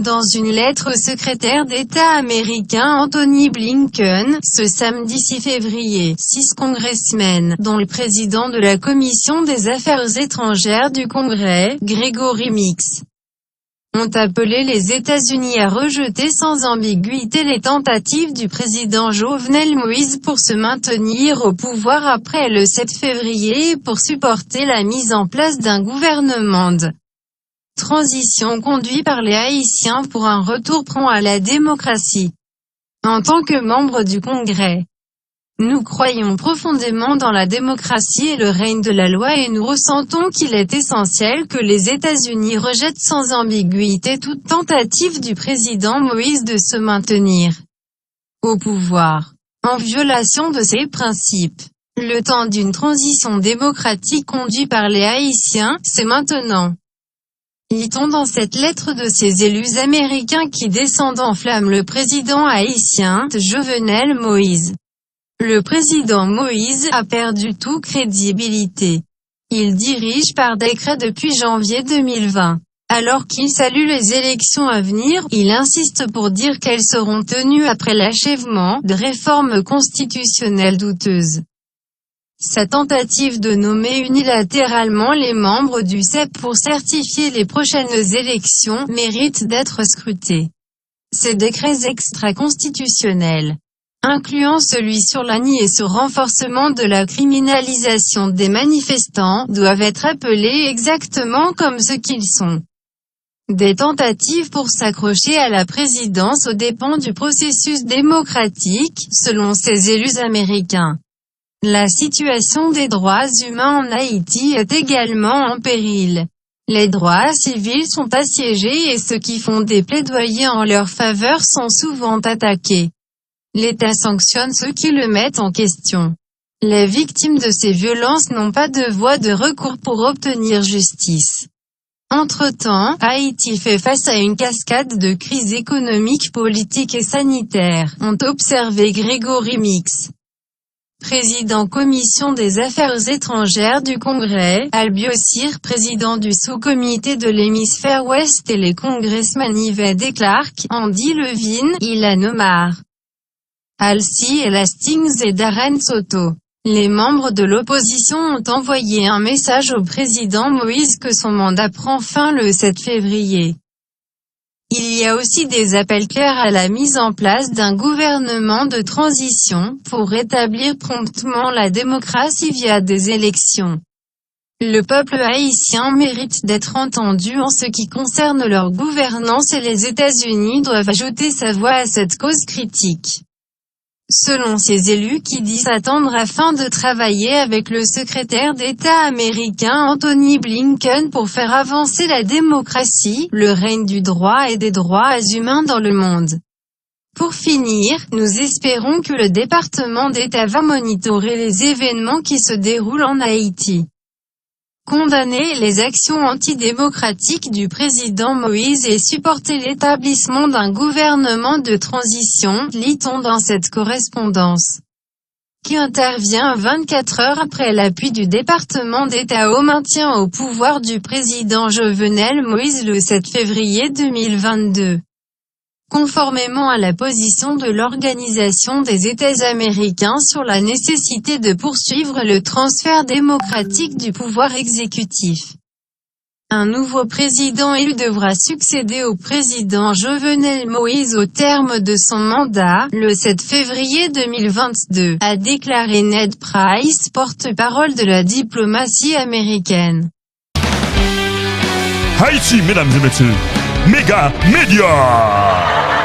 Dans une lettre au secrétaire d'État américain Anthony Blinken, ce samedi 6 février, 6 congressmen, dont le président de la Commission des Affaires étrangères du Congrès, Gregory Meeks, ont appelé les États-Unis à rejeter sans ambiguïté les tentatives du président Jovenel Moïse pour se maintenir au pouvoir après le 7 février et pour supporter la mise en place d'un gouvernement de transition conduit par les Haïtiens pour un retour prompt à la démocratie. En tant que membres du Congrès, nous croyons profondément dans la démocratie et le règne de la loi et nous ressentons qu'il est essentiel que les États-Unis rejettent sans ambiguïté toute tentative du président Moïse de se maintenir au pouvoir, en violation de ces principes. Le temps d'une transition démocratique conduite par les Haïtiens, c'est maintenant. Lit-on dans cette lettre de ces élus américains qui descendent en flammes le président haïtien, Jovenel Moïse. Le président Moïse a perdu toute crédibilité. Il dirige par décret depuis janvier 2020. Alors qu'il salue les élections à venir, il insiste pour dire qu'elles seront tenues après l'achèvement de réformes constitutionnelles douteuses. Sa tentative de nommer unilatéralement les membres du CEP pour certifier les prochaines élections mérite d'être scrutée. Ces décrets extra-constitutionnels, incluant celui sur l'ANI et sur renforcement de la criminalisation des manifestants, doivent être appelés exactement comme ce qu'ils sont. Des tentatives pour s'accrocher à la présidence aux dépens du processus démocratique, selon ces élus américains. La situation des droits humains en Haïti est également en péril. Les droits civils sont assiégés et ceux qui font des plaidoyers en leur faveur sont souvent attaqués. L'État sanctionne ceux qui le mettent en question. Les victimes de ces violences n'ont pas de voie de recours pour obtenir justice. Entre-temps, Haïti fait face à une cascade de crises économiques, politiques et sanitaires, ont observé Gregory Meeks, président Commission des Affaires étrangères du Congrès, Al Biosir, président du sous-comité de l'hémisphère ouest et les congressmen Yvette et Clark, Andy Levine, Ilhan Omar, Alcee Hastings et Darren Soto. Les membres de l'opposition ont envoyé un message au président Moïse que son mandat prend fin le 7 février. Il y a aussi des appels clairs à la mise en place d'un gouvernement de transition, pour rétablir promptement la démocratie via des élections. Le peuple haïtien mérite d'être entendu en ce qui concerne leur gouvernance et les États-Unis doivent ajouter sa voix à cette cause critique. Selon ces élus qui disent attendre afin de travailler avec le secrétaire d'État américain Anthony Blinken pour faire avancer la démocratie, le règne du droit et des droits humains dans le monde. Pour finir, nous espérons que le département d'État va monitorer les événements qui se déroulent en Haïti. Condamner les actions antidémocratiques du président Moïse et supporter l'établissement d'un gouvernement de transition, lit-on dans cette correspondance, qui intervient 24 heures après l'appui du département d'État au maintien au pouvoir du président Jovenel Moïse le 7 février 2022. Conformément à la position de l'Organisation des États américains sur la nécessité de poursuivre le transfert démocratique du pouvoir exécutif. Un nouveau président élu devra succéder au président Jovenel Moïse au terme de son mandat, le 7 février 2022, a déclaré Ned Price, porte-parole de la diplomatie américaine. Haïti, mesdames et messieurs, Méga Média.